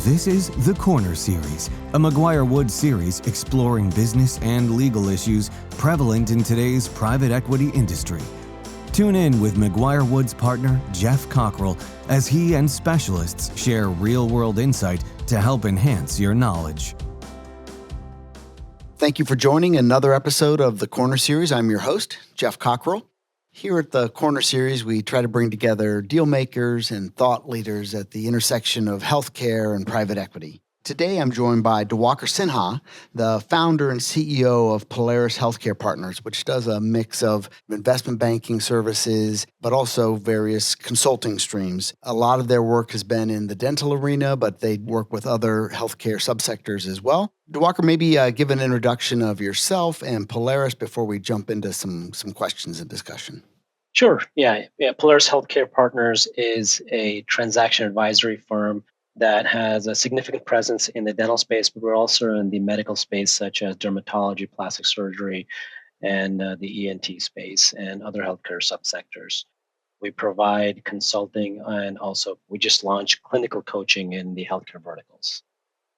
This is The Corner Series, a McGuireWoods series exploring business and legal issues prevalent in today's private equity industry. Tune in with McGuireWoods partner Geoff Cockrell as he and specialists share real-world insight to help enhance your knowledge. Thank you for joining another episode of The Corner Series. I'm your host, Geoff Cockrell. Here at The Corner Series, we try to bring together deal makers and thought leaders at the intersection of healthcare and private equity. Today, I'm joined by Diwakar Sinha, the founder and CEO of Polaris Healthcare Partners, which does a mix of investment banking services, but also various consulting streams. A lot of their work has been in the dental arena, but they work with other healthcare subsectors as well. Diwakar, maybe give an introduction of yourself and Polaris before we jump into some questions and discussion. Sure. Yeah. Polaris Healthcare Partners is a transaction advisory firm that has a significant presence in the dental space, but we're also in the medical space, such as dermatology, plastic surgery, and the ENT space and other healthcare subsectors. We provide consulting, and also we just launched clinical coaching in the healthcare verticals.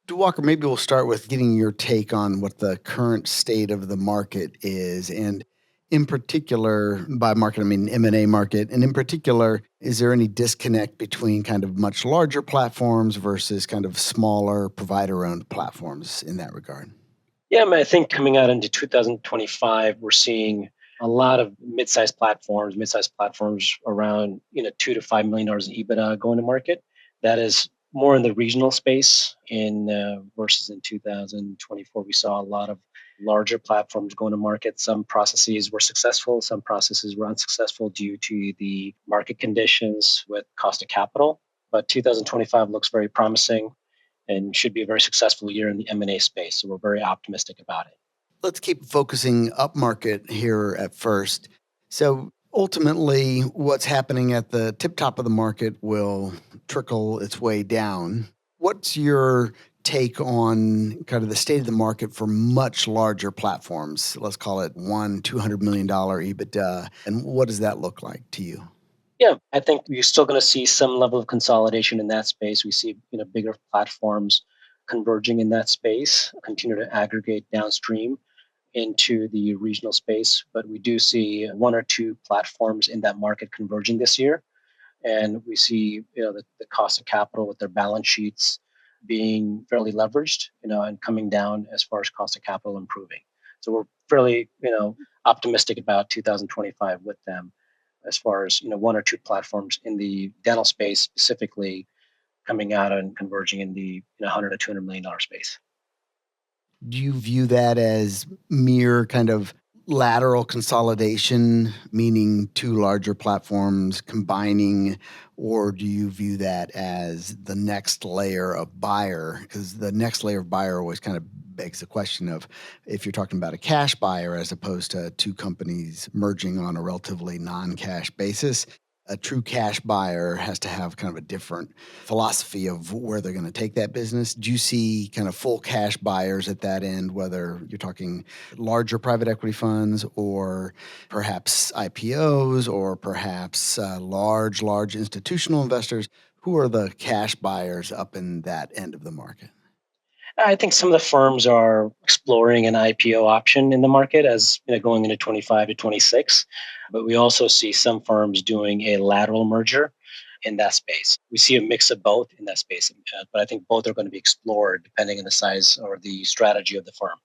Diwakar, maybe we'll start with getting your take on what the current state of the market is. And in particular, by market, I mean M&A market. And in particular, is there any disconnect between kind of much larger platforms versus kind of smaller provider-owned platforms in that regard? Yeah, I think coming out into 2025, we're seeing a lot of mid-sized platforms around $2 to $5 million in EBITDA going to market. That is more in the regional space versus in 2024. We saw a lot of larger platforms going to market. Some processes were successful, some processes were unsuccessful due to the market conditions with cost of capital. But 2025 looks very promising and should be a very successful year in the M&A space. So we're very optimistic about it. Let's keep focusing upmarket here at first. So ultimately, what's happening at the tip top of the market will trickle its way down. What's your take on kind of the state of the market for much larger platforms? Let's call it $200 million EBITDA. And what does that look like to you? Yeah, I think we're still going to see some level of consolidation in that space. We see bigger platforms converging in that space, continue to aggregate downstream into the regional space. But we do see one or two platforms in that market converging this year. And we see the cost of capital with their balance sheets being fairly leveraged, and coming down as far as cost of capital improving. So we're fairly, optimistic about 2025 with them, as far as one or two platforms in the dental space specifically coming out and converging in the $100 to $200 million space. Do you view that as mere kind of lateral consolidation, meaning two larger platforms combining, or do you view that as the next layer of buyer? Because the next layer of buyer always kind of begs the question of if you're talking about a cash buyer as opposed to two companies merging on a relatively non-cash basis. A true cash buyer has to have kind of a different philosophy of where they're going to take that business. Do you see kind of full cash buyers at that end, whether you're talking larger private equity funds or perhaps IPOs or perhaps large institutional investors? Who are the cash buyers up in that end of the market? I think some of the firms are exploring an IPO option in the market as going into 25 to 26. But we also see some firms doing a lateral merger in that space. We see a mix of both in that space, but I think both are going to be explored depending on the size or the strategy of the firm.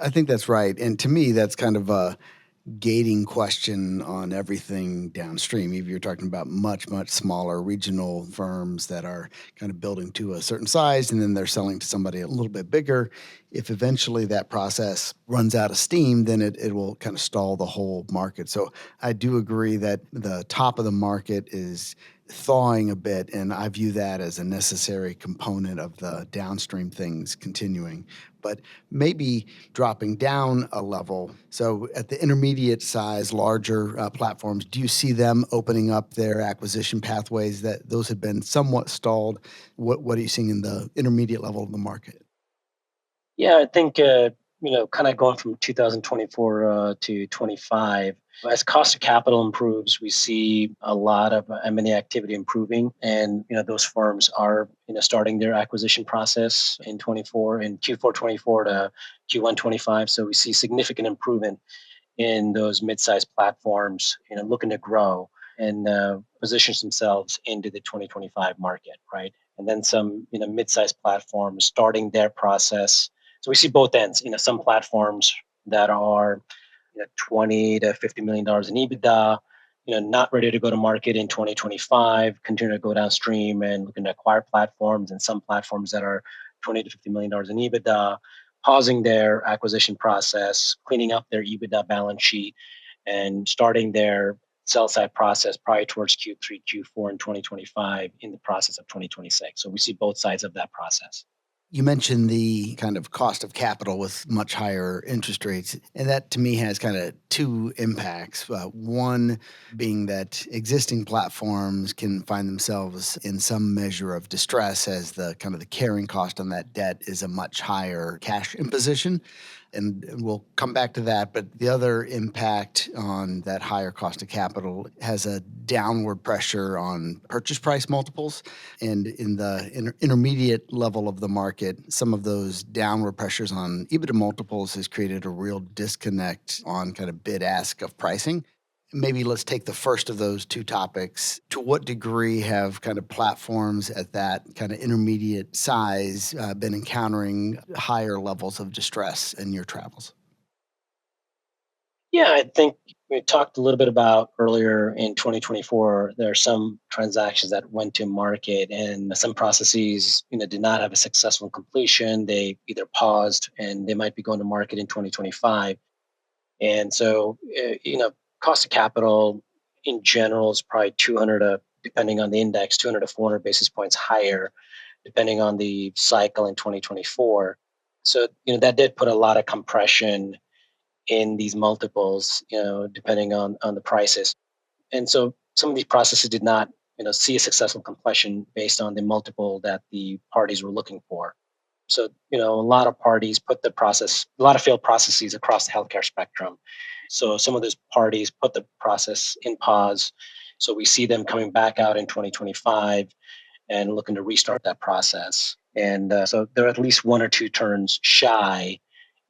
I think that's right. And to me, that's kind of a gating question on everything downstream. If you're talking about much smaller regional firms that are kind of building to a certain size and then they're selling to somebody a little bit bigger, if eventually that process runs out of steam, then it will kind of stall the whole market. So I do agree that the top of the market is thawing a bit, and I view that as a necessary component of the downstream things continuing. But maybe dropping down a level. So at the intermediate size, larger platforms, do you see them opening up their acquisition pathways? That those have been somewhat stalled. What are you seeing in the intermediate level of the market? Yeah, I think kind of going from 2024 to 25, as cost of capital improves, we see a lot of M&A activity improving, and those firms are starting their acquisition process in 24, in Q4 24 to Q1 25. So we see significant improvement in those mid-sized platforms, looking to grow and positions themselves into the 2025 market, right? And then some, mid-sized platforms starting their process. So we see both ends. Some platforms that are 20 to $50 million in EBITDA, not ready to go to market in 2025, continue to go downstream and looking to acquire platforms, and some platforms that are 20 to $50 million in EBITDA, pausing their acquisition process, cleaning up their EBITDA balance sheet, and starting their sell side process probably towards Q3, Q4 in 2025 in the process of 2026. So we see both sides of that process. You mentioned the kind of cost of capital with much higher interest rates. And that to me has kind of two impacts. One being that existing platforms can find themselves in some measure of distress as the kind of the carrying cost on that debt is a much higher cash imposition. And we'll come back to that. But the other impact on that higher cost of capital has a downward pressure on purchase price multiples. And in the intermediate level of the market, some of those downward pressures on EBITDA multiples has created a real disconnect on kind of bid ask of pricing. Maybe let's take the first of those two topics. To what degree have kind of platforms at that kind of intermediate size been encountering higher levels of distress in your travels? Yeah, I think we talked a little bit about earlier in 2024. There are some transactions that went to market, and some processes, did not have a successful completion. They either paused, and they might be going to market in 2025. And so, cost of capital in general is probably 200 to, depending on the index, 200 to 400 basis points higher, depending on the cycle in 2024. So, that did put a lot of compression in these multiples, depending on the prices. And so some of these processes did not, see a successful completion based on the multiple that the parties were looking for. So, a lot of parties put a lot of failed processes across the healthcare spectrum. So some of those parties put the process in pause. So we see them coming back out in 2025 and looking to restart that process. And so they're at least one or two turns shy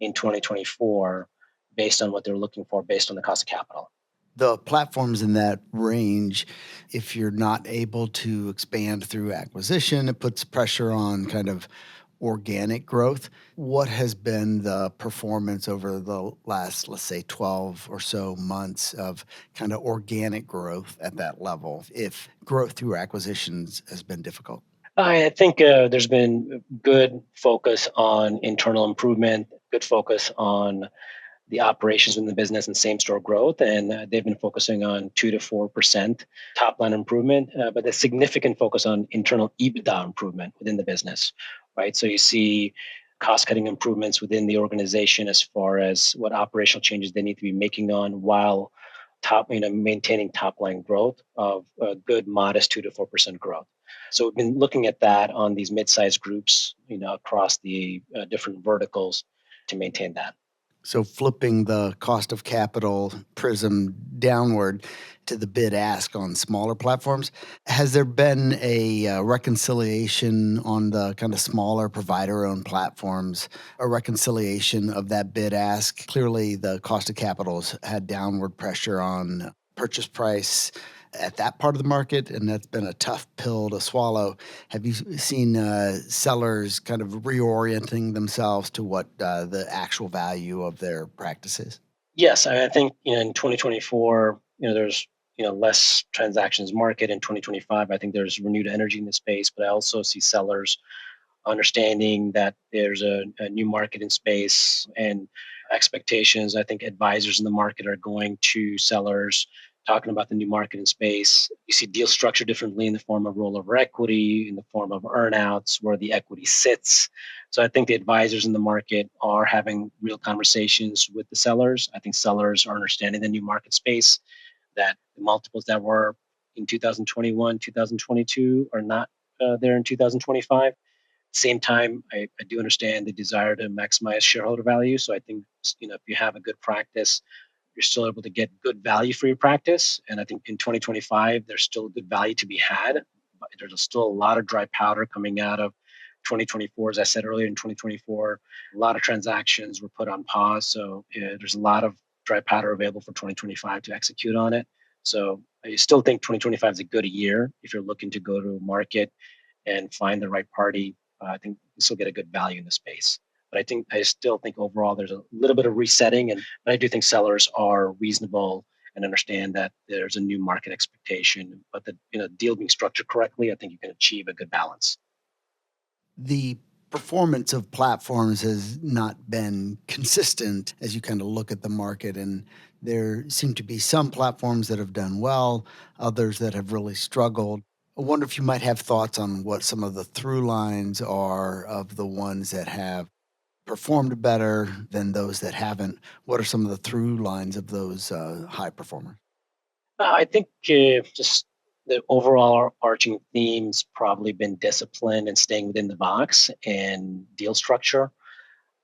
in 2024 based on what they're looking for, based on the cost of capital. The platforms in that range, if you're not able to expand through acquisition, it puts pressure on kind of organic growth. What has been the performance over the last, let's say, 12 or so months of kind of organic growth at that level, if growth through acquisitions has been difficult? I think there's been good focus on internal improvement, good focus on the operations in the business and same store growth. And they've been focusing on 2 to 4% top line improvement, but a significant focus on internal EBITDA improvement within the business, right? So you see cost cutting improvements within the organization as far as what operational changes they need to be making on, while maintaining top line growth of a good modest 2 to 4% growth. So we've been looking at that on these mid-sized groups, across the different verticals to maintain that. So flipping the cost of capital prism downward to the bid ask on smaller platforms, has there been a reconciliation on the kind of smaller provider owned platforms, a reconciliation of that bid ask? Clearly, the cost of capital's had downward pressure on purchase price at that part of the market, and that's been a tough pill to swallow. Have you seen sellers kind of reorienting themselves to what the actual value of their practice is? Yes, I think in 2024, there's less transactions market. In 2025, I think there's renewed energy in the space, but I also see sellers understanding that there's a new market in space and expectations. I think advisors in the market are going to sellers talking about the new market in space. You see deals structured differently in the form of rollover equity, in the form of earnouts, where the equity sits. So I think the advisors in the market are having real conversations with the sellers. I think sellers are understanding the new market space, that the multiples that were in 2021, 2022 are not there in 2025. Same time, I do understand the desire to maximize shareholder value. So I think if you have a good practice, you're still able to get good value for your practice. And I think in 2025, there's still good value to be had. But there's still a lot of dry powder coming out of 2024. As I said earlier, in 2024, a lot of transactions were put on pause. So there's a lot of dry powder available for 2025 to execute on it. So I still think 2025 is a good year if you're looking to go to market and find the right party. I think you still get a good value in the space. But I still think overall there's a little bit of resetting, and but I do think sellers are reasonable and understand that there's a new market expectation. But the deal being structured correctly, I think you can achieve a good balance. The performance of platforms has not been consistent as you kind of look at the market, and there seem to be some platforms that have done well, others that have really struggled. I wonder if you might have thoughts on what some of the through lines are of the ones that have performed better than those that haven't. What are some of the through lines of those high performers? I think just the overall arching theme's probably been discipline and staying within the box and deal structure.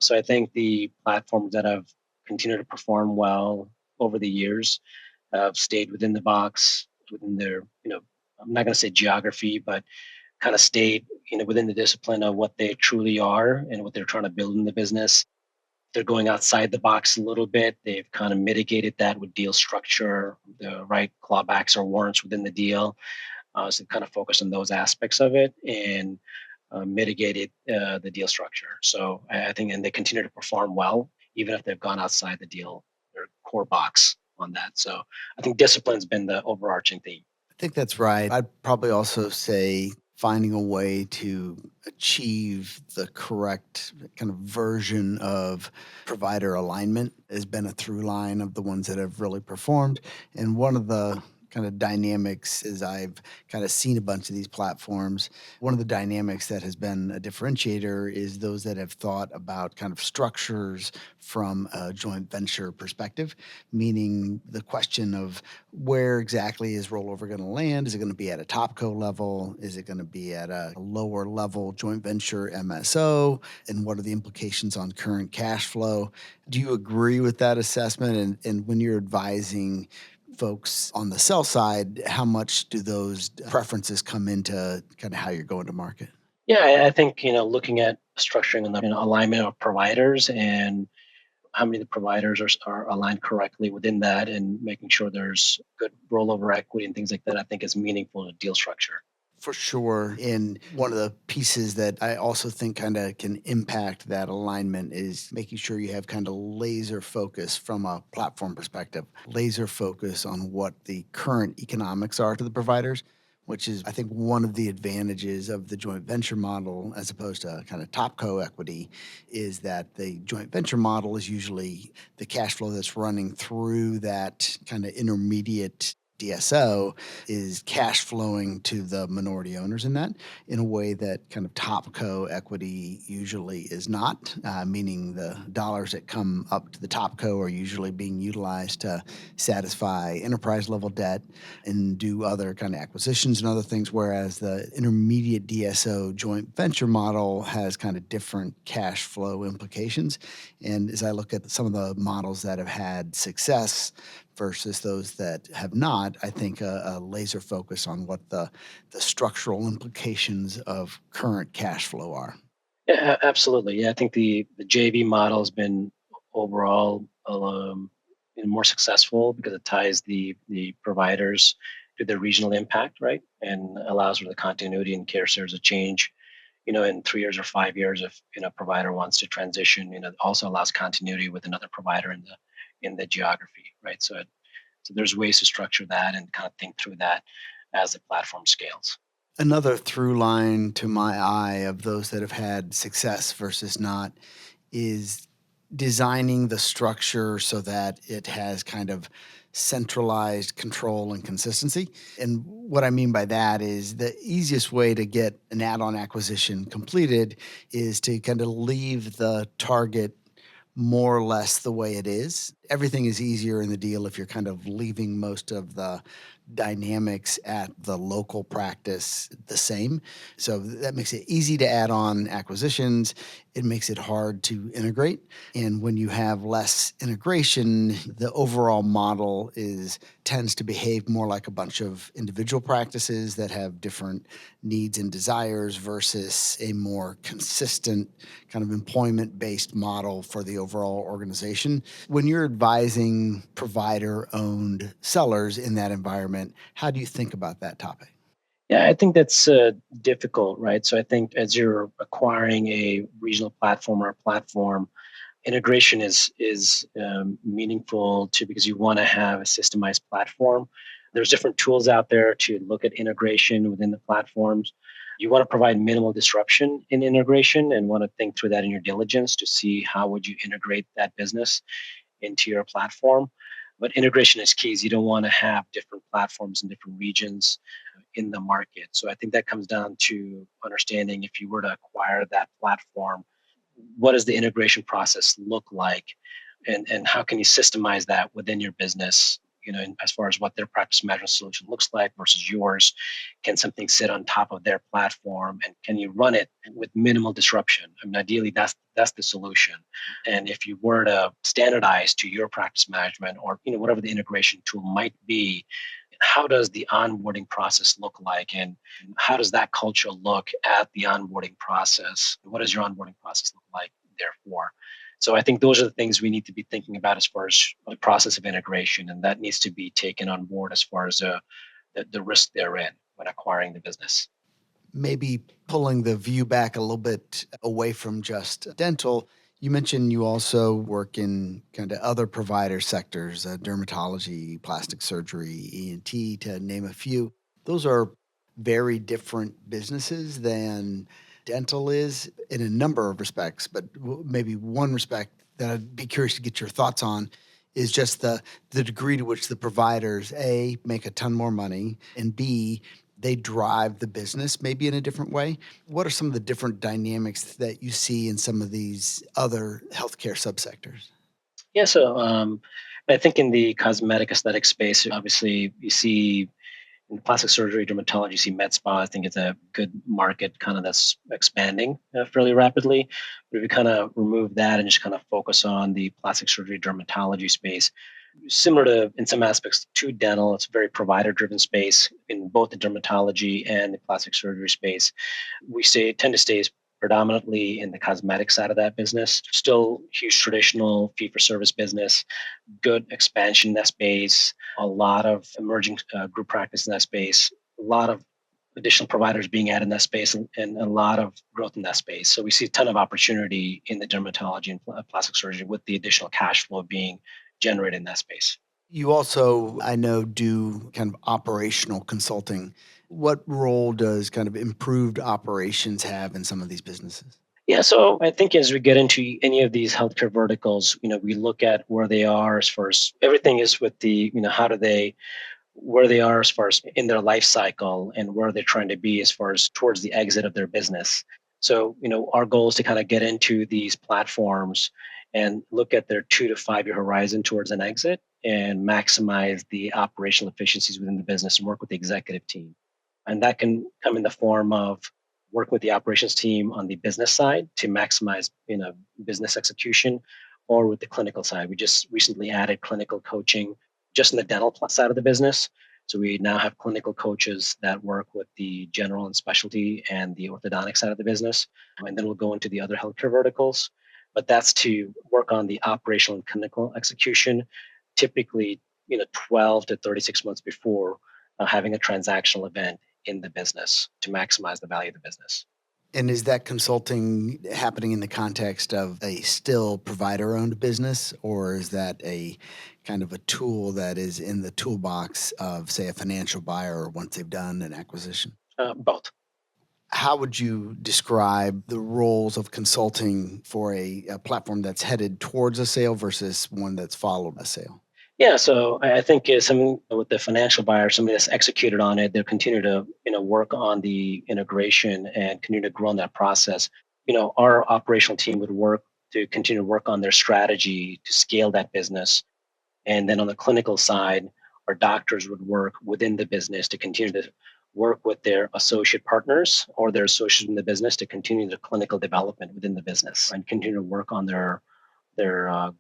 So I think the platforms that have continued to perform well over the years have stayed within the box, within their, I'm not going to say geography, but kind of stayed, within the discipline of what they truly are and what they're trying to build in the business. They're going outside the box a little bit. They've kind of mitigated that with deal structure, the right clawbacks or warrants within the deal. So kind of focus on those aspects of it and mitigated the deal structure. So I think, and they continue to perform well, even if they've gone outside the deal, their core box on that. So I think discipline's been the overarching theme. I think that's right. I'd probably also say finding a way to achieve the correct kind of version of provider alignment has been a through line of the ones that have really performed. And one of the kind of dynamics as I've kind of seen a bunch of these platforms, one of the dynamics that has been a differentiator is those that have thought about kind of structures from a joint venture perspective, meaning the question of where exactly is rollover going to land? Is it going to be at a topco level? Is it going to be at a lower level joint venture MSO? And what are the implications on current cash flow? Do you agree with that assessment? And when you're advising folks on the sell side, how much do those preferences come into kind of how you're going to market? Yeah, I think looking at structuring and the alignment of providers and how many of the providers are aligned correctly within that, and making sure there's good rollover equity and things like that, I think is meaningful to deal structure. For sure. And one of the pieces that I also think kind of can impact that alignment is making sure you have kind of laser focus from a platform perspective, laser focus on what the current economics are to the providers, which is, I think, one of the advantages of the joint venture model as opposed to kind of topco equity is that the joint venture model is usually the cash flow that's running through that kind of intermediate DSO is cash flowing to the minority owners in that in a way that kind of topco equity usually is not, meaning the dollars that come up to the topco are usually being utilized to satisfy enterprise level debt and do other kind of acquisitions and other things, whereas the intermediate DSO joint venture model has kind of different cash flow implications. And as I look at some of the models that have had success versus those that have not, I think a laser focus on what the structural implications of current cash flow are. Yeah, absolutely. Yeah, I think the JV model has been overall more successful because it ties the providers to their regional impact, right, and allows for the continuity in care. There's a change, in 3 years or 5 years, if provider wants to transition, it also allows continuity with another provider in the geography, right? So there's ways to structure that and kind of think through that as the platform scales. Another through line to my eye of those that have had success versus not is designing the structure so that it has kind of centralized control and consistency. And what I mean by that is the easiest way to get an add-on acquisition completed is to kind of leave the target more or less the way it is Everything is easier in the deal if you're kind of leaving most of the dynamics at the local practice the same. So that makes it easy to add on acquisitions. It makes it hard to integrate. And when you have less integration, the overall model is tends to behave more like a bunch of individual practices that have different needs and desires versus a more consistent kind of employment-based model for the overall organization. When you're advising provider-owned sellers in that environment, how do you think about that topic? Yeah, I think that's difficult, right? So I think as you're acquiring a regional platform or a platform, integration is meaningful too because you want to have a systemized platform. There's different tools out there to look at integration within the platforms. You want to provide minimal disruption in integration and want to think through that in your diligence to see how would you integrate that business into your platform. But integration is key. You don't want to have different platforms in different regions in the market. So I think that comes down to understanding if you were to acquire that platform, what does the integration process look like, and how can you systemize that within your business? As far as what their practice management solution looks like versus yours, can something sit on top of their platform, and can you run it with minimal disruption? I mean, ideally, that's the solution. And if you were to standardize to your practice management, or whatever the integration tool might be, how does the onboarding process look like, and how does that culture look at the onboarding process? What does your onboarding process look like, therefore? So I think those are the things we need to be thinking about as far as the process of integration, and that needs to be taken on board as far as the risk therein when acquiring the business. Maybe pulling the view back a little bit away from just dental. You mentioned you also work in kind of other provider sectors, dermatology, plastic surgery, ENT, to name a few. Those are very different businesses than dental is in a number of respects, but maybe one respect that I'd be curious to get your thoughts on is just the degree to which the providers, A, make a ton more money, and B, they drive the business maybe in a different way. What are some of the different dynamics that you see in some of these other healthcare subsectors? Yeah, so I think in the cosmetic aesthetic space, obviously you see in plastic surgery, dermatology, you see med spa. I think it's a good market kind of that's expanding fairly rapidly. But if we kind of remove that and just kind of focus on the plastic surgery, dermatology space, similar to in some aspects to dental, it's a very provider driven space in both the dermatology and the plastic surgery space. Tend to stay predominantly in the cosmetic side of that business. Still huge traditional fee for service business, good expansion in that space, a lot of emerging group practice in that space, a lot of additional providers being added in that space, and a lot of growth in that space. So we see a ton of opportunity in the dermatology and plastic surgery with the additional cash flow being generated in that space. You also, I know, do kind of operational consulting. What role does kind of improved operations have in some of these businesses? Yeah, so I think as we get into any of these healthcare verticals, we look at where they are as far as everything is with the, how do they where they are as far as in their life cycle and where they're trying to be as far as towards the exit of their business. So, our goal is to kind of get into these platforms and look at their 2 to 5 year horizon towards an exit and maximize the operational efficiencies within the business and work with the executive team. And that can come in the form of working with the operations team on the business side to maximize, business execution, or with the clinical side. We just recently added clinical coaching just in the dental side of the business. So we now have clinical coaches that work with the general and specialty and the orthodontic side of the business. And then we'll go into the other healthcare verticals. But that's to work on the operational and clinical execution, typically, 12 to 36 months before having a transactional event in the business to maximize the value of the business. And is that consulting happening in the context of a still provider owned business, or is that a kind of a tool that is in the toolbox of, say, a financial buyer once they've done an acquisition? Both. How would you describe the roles of consulting for a platform that's headed towards a sale versus one that's followed a sale? Yeah, so I think some with the financial buyer, somebody that's executed on it, they'll continue to work on the integration and continue to grow in that process. Our operational team would work to continue to work on their strategy to scale that business And then on the clinical side, our doctors would work within the business to continue to work with their associate partners or their associates in the business to continue the clinical development within the business and continue to work on their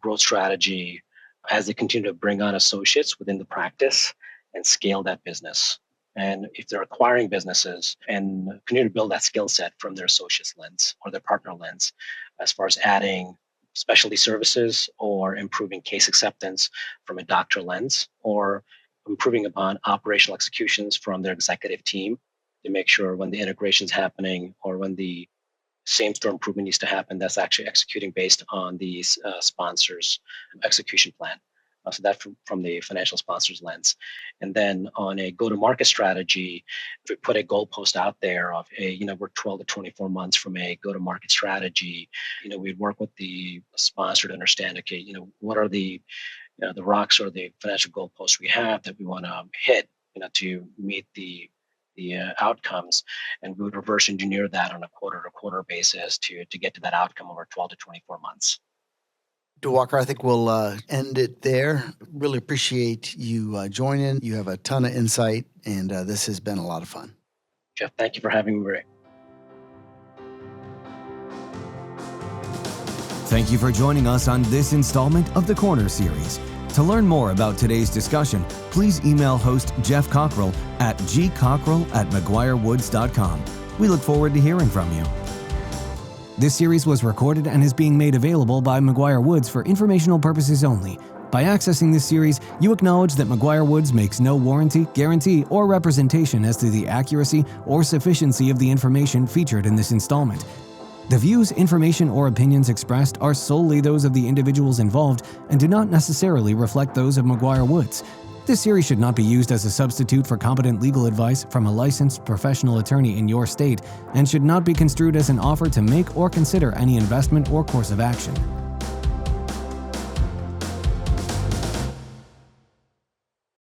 growth strategy as they continue to bring on associates within the practice and scale that business. And if they're acquiring businesses and continue to build that skill set from their associates lens or their partner lens, as far as adding specialty services or improving case acceptance from a doctor lens or improving upon operational executions from their executive team to make sure when the integration is happening or when the same store improvement needs to happen, that's actually executing based on these sponsors' execution plan. So that from the financial sponsors lens. And then on a go-to-market strategy, if we put a goalpost out there of we're 12 to 24 months from a go-to-market strategy, we'd work with the sponsor to understand, okay, what are the rocks or the financial goalposts we have that we want to hit, to meet the outcomes, and we would reverse engineer that on a quarter-to-quarter basis to get to that outcome over 12 to 24 months. Diwakar, I think we'll end it there. Really appreciate you joining. You have a ton of insight, and this has been a lot of fun. Geoff, thank you for having me, Ray. Thank you for joining us on this installment of the Corner Series. To learn more about today's discussion, please email host Geoff Cockrell at gcockrell@McGuireWoods.com. We look forward to hearing from you. This series was recorded and is being made available by McGuireWoods for informational purposes only. By accessing this series, you acknowledge that McGuireWoods makes no warranty, guarantee, or representation as to the accuracy or sufficiency of the information featured in this installment. The views, information, or opinions expressed are solely those of the individuals involved and do not necessarily reflect those of McGuireWoods. This series should not be used as a substitute for competent legal advice from a licensed professional attorney in your state and should not be construed as an offer to make or consider any investment or course of action.